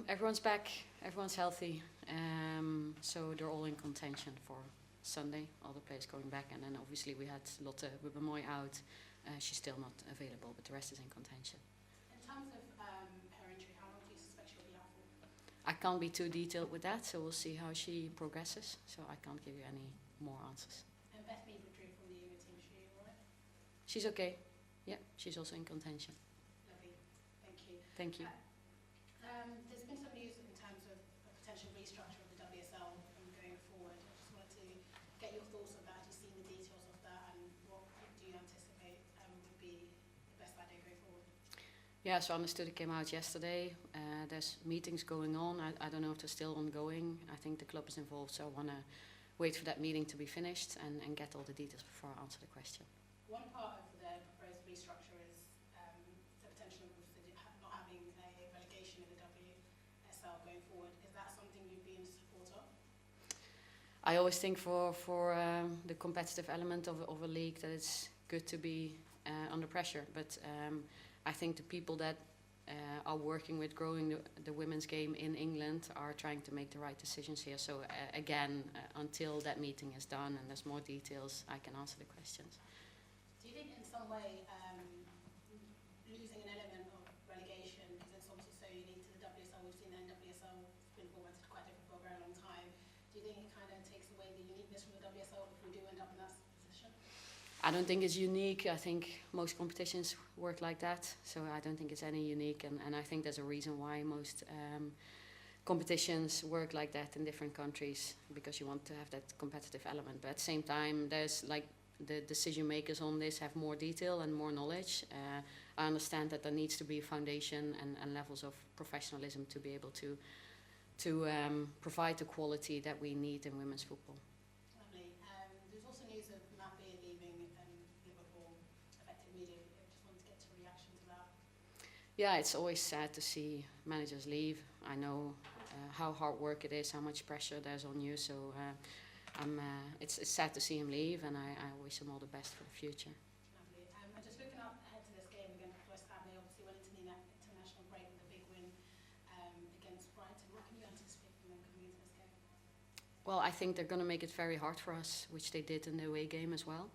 Everyone's back, everyone's healthy, so they're all in contention for Sunday, all the players going back, and then obviously we had Lotte Wubben-Moy out. She's still not available, but the rest is in contention. In terms of her injury, how long do you suspect she'll be out for? I can't be too detailed with that, so we'll see how she progresses, so I can't give you any more answers. And Beth Mead withdrew from the Yoga team, she alright? She's okay, yeah, she's also in contention. Lovely, thank you. Thank you. There's been some news in terms of a potential restructure of the WSL going forward. I just wanted to get your thoughts on that. Have you seen the details of that, and what do you anticipate would be the best idea going forward? Yeah, so I understood it came out yesterday. There's meetings going on. I don't know if they're still ongoing. I think the club is involved, so I want to wait for that meeting to be finished and get all the details before I answer the question. One part of the proposed restructure is the potential of not having a relegation in the WSL going forward. Is that something you'd be in support of? I always think for the competitive element of a league that it's good to be under pressure, but I think the people that are working with growing the women's game in England are trying to make the right decisions here. So again, until that meeting is done and there's more details, I can answer the questions. Do you think in some way losing an element of relegation, because it's obviously so unique to the WSL, we've seen the NWSL been formatted quite different for a very long time, do you think it kind of takes away the uniqueness from the WSL if we do end up in that position? I don't think it's unique. I think most competitions work like that, so I don't think it's any unique, and I think there's a reason why most competitions work like that in different countries, because you want to have that competitive element. But at the same time, there's like the decision makers on this have more detail and more knowledge. I understand that there needs to be a foundation and levels of professionalism to be able to provide the quality that we need in women's football. Lovely. There's also news of Matt Beard leaving Liverpool, affecting media. I just wanted to get your reaction to that. Yeah, it's always sad to see managers leave. I know how hard work it is, how much pressure there's on you, so it's sad to see him leave, and I wish him all the best for the future. Lovely. And just looking up ahead to this game against West Ham, they obviously went into the international break with a big win against Brighton. What can you anticipate from them coming into this game? Well, I think they're going to make it very hard for us, which they did in the away game as well.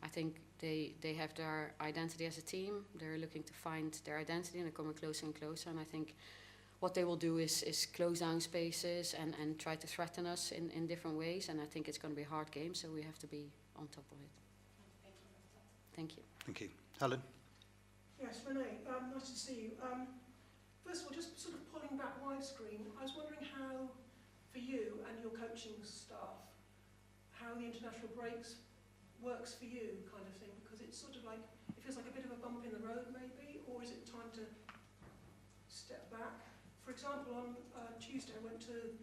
I think they have their identity as a team. They're looking to find their identity, and they're coming closer and closer. And I think what they will do is close down spaces and try to threaten us in different ways. And I think it's going to be a hard game, so we have to be on top of it. Thank you. Thank you. Thank you. Helen? Yes, Renee, nice to see you. First of all, just sort of pulling back widescreen, I was wondering how, for you and your coaching staff, how the international breaks works for you, kind of thing, because it's sort of like, it feels like a bit of a bump in the road maybe, or is it time to step back? For example, on Tuesday I went to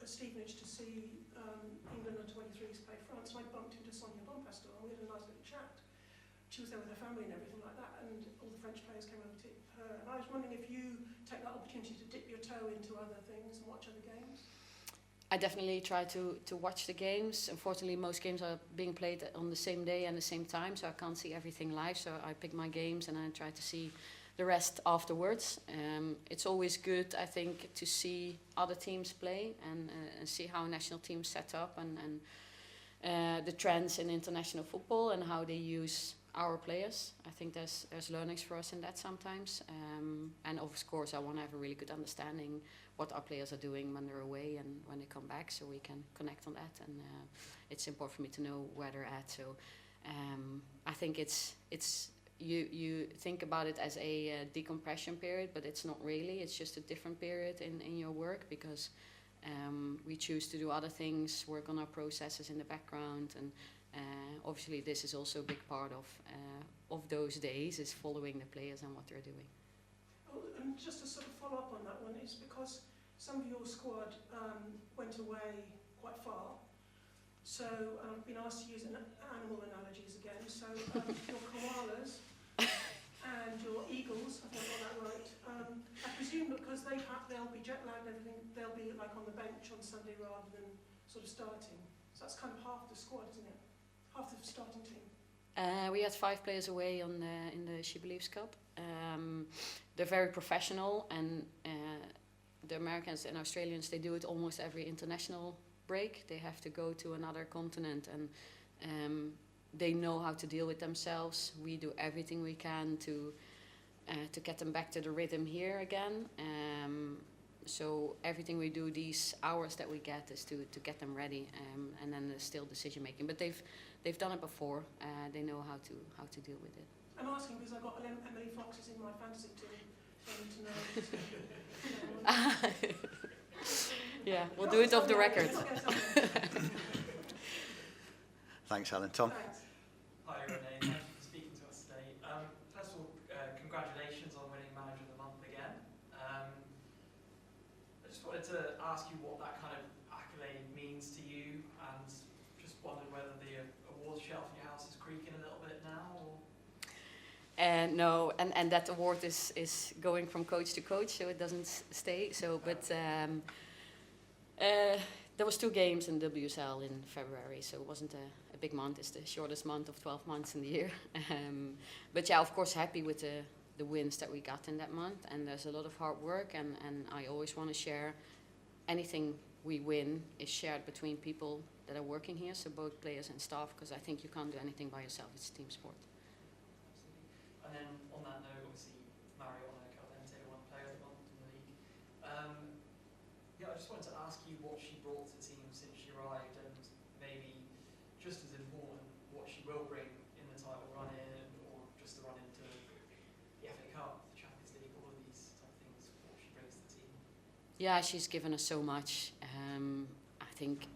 Stevenage to see England under-23s play France, and I bumped into Sonia Bonpastor and we had a nice little chat. She was there with her family and everything like that, and all the French players came over to her, and I was wondering if you take that opportunity to dip your toe into other things and watch other games? I definitely try to watch the games. Unfortunately, most games are being played on the same day and the same time, so I can't see everything live. So I pick my games and I try to see the rest afterwards. It's always good, I think, to see other teams play and see how national teams set up and the trends in international football and how they use our players. I think there's learnings for us in that sometimes. And of course, I want to have a really good understanding what our players are doing when they're away and when they come back, so we can connect on that. And it's important for me to know where they're at. So I think it's you think about it as a decompression period, but it's not really. It's just a different period in your work, because we choose to do other things, work on our processes in the background, and obviously this is also a big part of those days, is following the players and what they're doing. Oh, and just to sort of follow up on that one, is because some of your squad went away quite far, so I've been asked to use animal analogies again, so your koalas and your eagles, I think I got that right, I presume because they'll be jet lagged and everything, they'll be like on the bench on Sunday rather than sort of starting. So that's kind of half the squad, isn't it? Half the starting team. We had 5 players away in the She Believes Cup, They're very professional, and the Americans and Australians, they do it almost every international break. They have to go to another continent, and they know how to deal with themselves. We do everything we can to get them back to the rhythm here again. So everything we do, these hours that we get, is to get them ready, and then there's still decision making. But they've done it before. They know how to deal with it. I'm asking because I've got Emily Foxes in my fantasy team, so I need to know. Yeah, we'll do it off the record. Thanks, Helen. Tom? Thanks. Hi, Renee. Thank you for speaking to us today. First of all, congratulations on winning Manager of the Month again. I just wanted to ask you what that kind of accolade means to you, and just wondered whether the awards shelf in your house is creaking a little bit now, or... No, and that award is going from coach to coach, so it doesn't stay. So, but there was 2 games in WSL in February, so it wasn't a big month. It's the shortest month of 12 months in the year. But yeah, of course, happy with the wins that we got in that month. And there's a lot of hard work, and I always want to share anything we win is shared between people that are working here, so both players and staff, because I think you can't do anything by yourself. It's a team sport. And then on that note, obviously, Mariona Caldentey won Player of the Month in the league. Yeah, I just wanted to ask you what she brought to the team since she arrived, and maybe just as important, what she will bring in the title run-in, or just the run into the FA Cup, the Champions League, all of these type of things, what she brings to the team. Yeah, she's given us so much. I think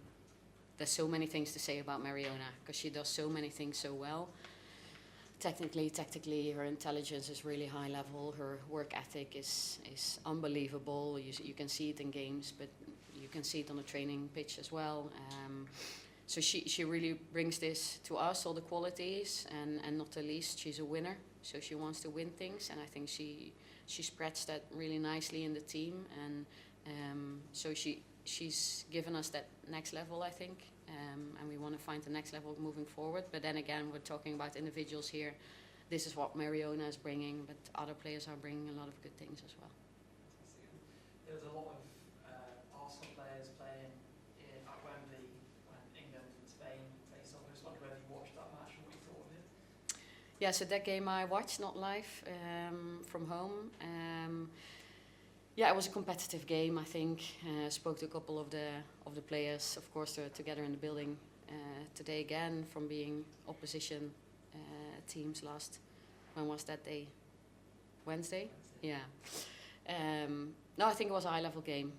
there's so many things to say about Mariona, because she does so many things so well. Technically, tactically, her intelligence is really high level. Her work ethic is unbelievable. You can see it in games, but you can see it on the training pitch as well. So she really brings this to us, all the qualities, and not the least, she's a winner. So she wants to win things, and I think she spreads that really nicely in the team. And so she's given us that next level, I think. And we want to find the next level moving forward. But then again, we're talking about individuals here. This is what Mariona is bringing, but other players are bringing a lot of good things as well. There was a lot of Arsenal players playing at Wembley when England and Spain faced off. I just wondered whether you watched that match and what you thought of it. Yeah, so that game I watched, not live, from home. Yeah, it was a competitive game, I think. Spoke to a couple of the players, of course, they're together in the building today again from being opposition teams last, when was that day? Wednesday? Yeah. No, I think it was a high-level game.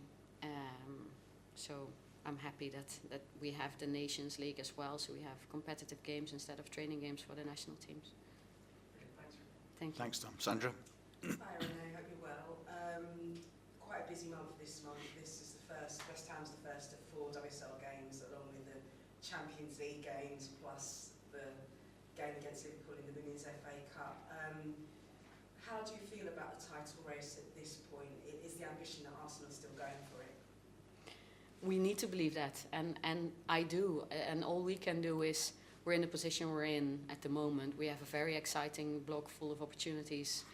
So I'm happy that we have the Nations League as well, so we have competitive games instead of training games for the national teams. Brilliant, thanks. Thank you. Thanks, Tom. Sandra? Hi Renee, hope you're well. Quite a busy month this month. This is the first, West Ham's the first of 4 WSL games, along with the Champions League games, plus the game against Liverpool in the Women's FA Cup. How do you feel about the title race at this point? Is the ambition that Arsenal is still going for it? We need to believe that, and I do, and all we can do is, we're in the position we're in at the moment. We have a very exciting block full of opportunities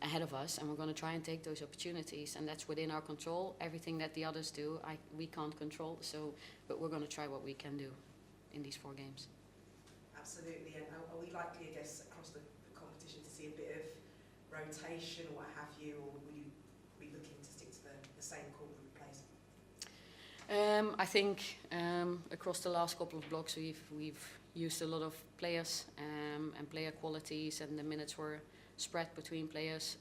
ahead of us, and we're going to try and take those opportunities, and that's within our control. Everything that the others do, we can't control, but we're going to try what we can do in these 4 games. Absolutely, and are we likely, I guess, across the competition to see a bit of rotation or what have you, or will you be looking to stick to the same core group of players? I think across the last couple of blocks we've used a lot of players and player qualities, and the minutes were spread between players.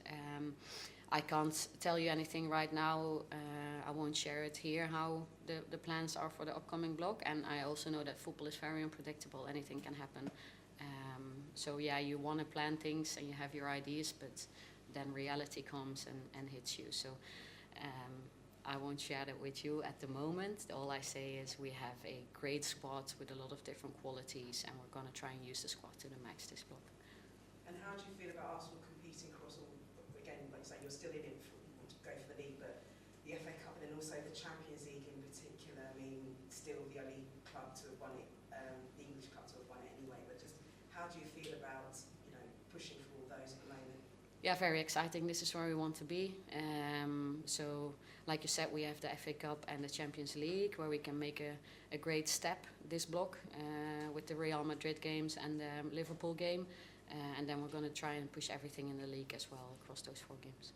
I can't tell you anything right now. I won't share it here how the plans are for the upcoming block, and I also know that football is very unpredictable. Anything can happen. So yeah, you want to plan things and you have your ideas, but then reality comes and hits you. So I won't share that with you at the moment. All I say is we have a great squad with a lot of different qualities, and we're going to try and use the squad to the max this block. And how do you feel about Arsenal competing across all, again, like you say, you're still in it to go for the league, but the FA Cup and then also the Champions League in particular? I mean, still the only club to have won it, the English club to have won it anyway, but just how do you feel about, pushing for all those at the moment? yeah, very exciting. This is where we want to be. So, like you said, we have the FA Cup and the Champions League, where we can make a great step this block with the Real Madrid games and the Liverpool game. And then we're going to try and push everything in the league as well across those 4 games.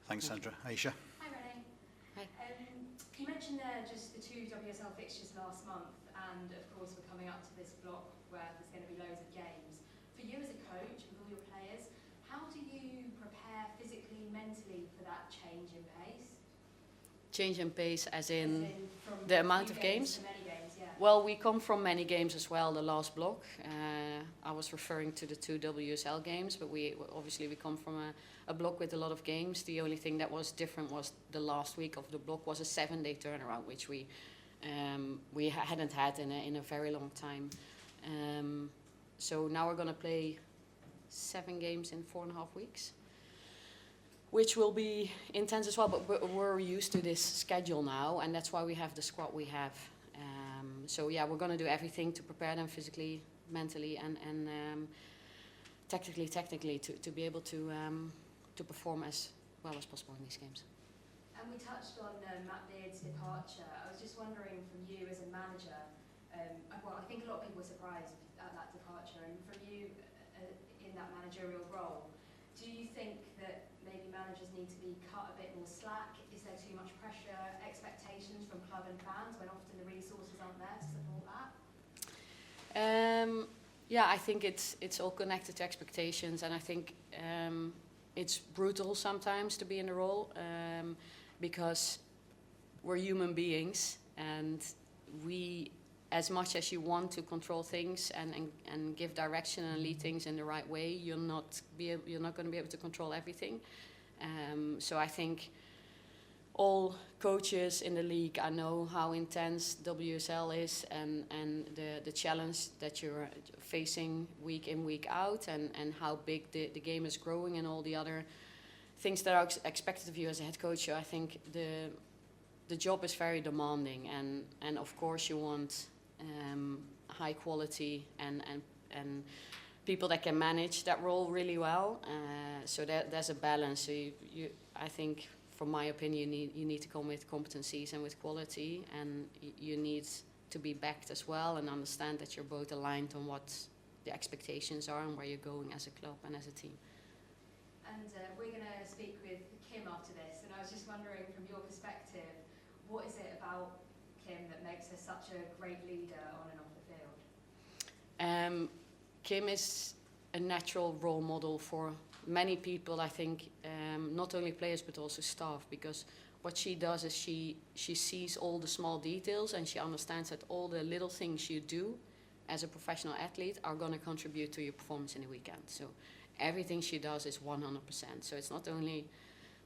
Thanks, Sandra. Aisha? Hi, Renee. Hi. You mentioned there just the 2 WSL fixtures last month, and of course we're coming up to this block where there's going to be loads of games. For you as a coach with all your players, how do you prepare physically, mentally for that change in pace? Change in pace as As in from the amount few of games? to many games, yeah. Well, we come from many games as well, the last block. I was referring to the 2 WSL games, but we come from a block with a lot of games. The only thing that was different was the last week of the block was a 7-day turnaround, which we hadn't had in a very long time. So now we're going to play 7 games in 4.5 weeks, which will be intense as well, but we're used to this schedule now, and that's why we have the squad we have. So yeah, we're going to do everything to prepare them physically, mentally, and technically to be able to perform as well as possible in these games. And we touched on Matt Beard's departure. I was just wondering from you as a manager, well, I think a lot of people were surprised at that departure, and from you in that managerial role, do you think that maybe managers need to be cut a bit more slack? Is there too much pressure, expectations from club and fans when often the resources aren't there to support that? Yeah, I think it's all connected to expectations, and I think it's brutal sometimes to be in the role because we're human beings, and we, as much as you want to control things and give direction and lead things in the right way, you're not going to be able to control everything. So I think all coaches in the league, I know how intense WSL is and the challenge that you're facing week in, week out, and how big the game is growing and all the other things that are expected of you as a head coach. So I think the job is very demanding, and of course you want high quality and people that can manage that role really well. So there's a balance. So I think, from my opinion, you need to come with competencies and with quality, and you need to be backed as well and understand that you're both aligned on what the expectations are and where you're going as a club and as a team. And we're going to speak with Kim after this, and I was just wondering, from your perspective, what is it about Kim that makes her such a great leader on and off the field? Kim is a natural role model for many people, I think, not only players but also staff, because what she does is she sees all the small details, and she understands that all the little things you do as a professional athlete are going to contribute to your performance in the weekend. So everything she does is 100%. So it's not only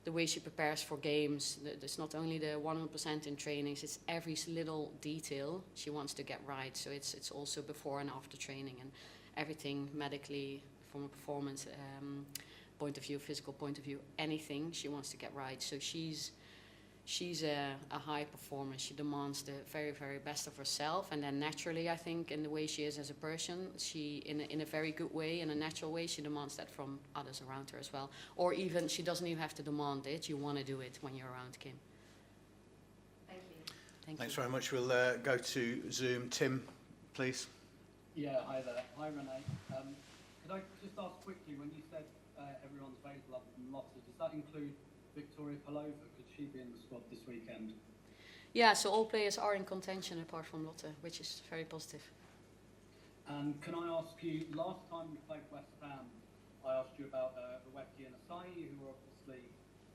the way she prepares for games, it's not only the 100% in trainings, it's every little detail she wants to get right. So it's also before and after training, and everything medically, from a performance point of view, physical point of view, anything she wants to get right. So she's a high performer. She demands the very, very best of herself, and then naturally, I think, in the way she is as a person, she, in a very good way, in a natural way, she demands that from others around her as well. Or even, she doesn't even have to demand it. You want to do it when you're around Kim. Thank you. Thanks very much. We'll go to Zoom. Tim, please. Yeah, hi there. Hi, Renee. Could I just ask quickly, when you said everyone's available other than Lotte, does that include Victoria Pelova? Could she be in the squad this weekend? Yeah, so all players are in contention apart from Lotte, which is very positive. And can I ask you, last time you played West Ham, I asked you about Rweki and Asai, who were obviously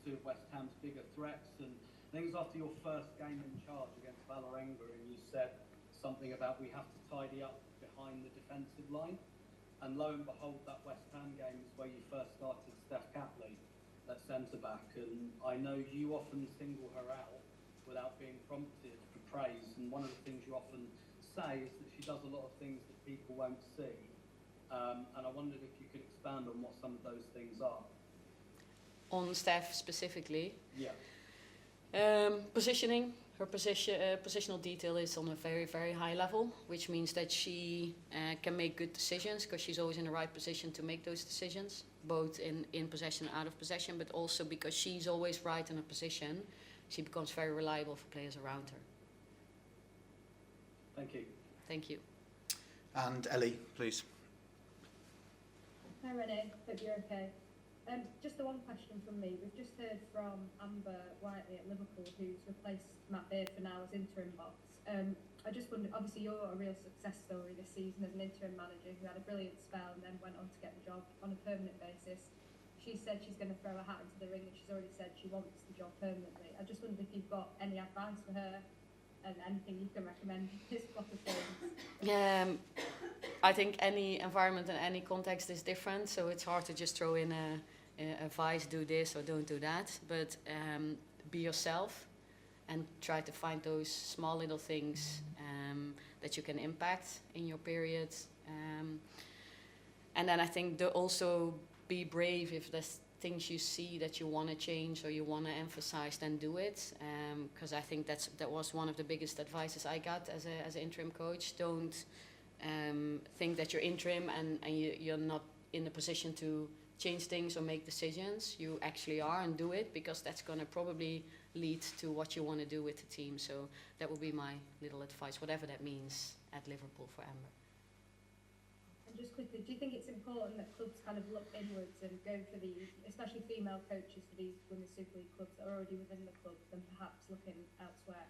2 of West Ham's bigger threats, and I think it was after your first game in charge against Vålerenga, and you said something about we have to tidy up behind the defensive line. And lo and behold, that West Ham game is where you first started Steph Catley at centre-back, and I know you often single her out without being prompted for praise, and one of the things you often say is that she does a lot of things that people won't see, and I wondered if you could expand on what some of those things are. On Steph specifically? Yeah. Positioning, her positional detail is on a very, very high level, which means that she can make good decisions because she's always in the right position to make those decisions, both in possession and out of possession, but also because she's always right in a position, she becomes very reliable for players around her. Thank you. Thank you. And Ellie, please. Hi Renee, hope you're okay. Just the one question from me. We've just heard from Amber Whiteley at Liverpool, who's replaced Matt Beard for now as interim boss. I just wondered, obviously you're a real success story this season as an interim manager who had a brilliant spell and then went on to get the job on a permanent basis. She said she's going to throw her hat into the ring and she's already said she wants the job permanently. I just wondered if you've got any advice for her and anything you can recommend in this block of things. I think any environment and any context is different, so it's hard to just throw in advice, do this or don't do that, but be yourself and try to find those small little things that you can impact in your period. And then I think also be brave if there's things you see that you want to change or you want to emphasize, then do it. Because I think that was one of the biggest advices I got as an interim coach. Don't think that you're interim and you're not in a position to change things or make decisions. You actually are, and do it, because that's going to probably lead to what you want to do with the team. So that would be my little advice, whatever that means at Liverpool for Amber. And just quickly, do you think it's important that clubs kind of look inwards and go for the, especially female coaches for these Women's Super League clubs that are already within the club, than perhaps looking elsewhere?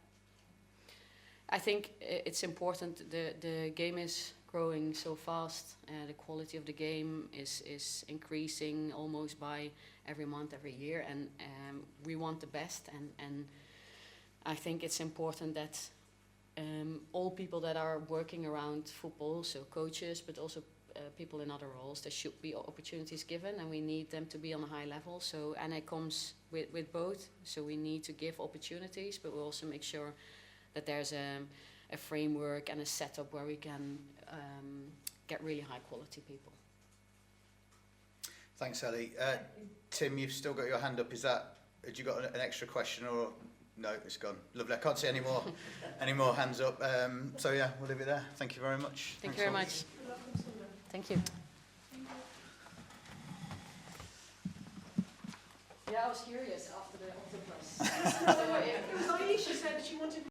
I think it's important. The game is growing so fast. The quality of the game is increasing almost by every month, every year, and we want the best. And I think it's important that all people that are working around football, so coaches, but also people in other roles, there should be opportunities given, and we need them to be on a high level. So, and it comes with both. So we need to give opportunities, but we also make sure that there's a framework and a setup where we can get really high quality people. Thanks, Ellie. Tim, you've still got your hand up. Had you got an extra question, or no? It's gone. Lovely. I can't see any more hands up. So yeah, we'll leave it there. Thank you very much. Thank you very much. Thank you. Yeah, I was curious after the octopus. It was Aisha said she wanted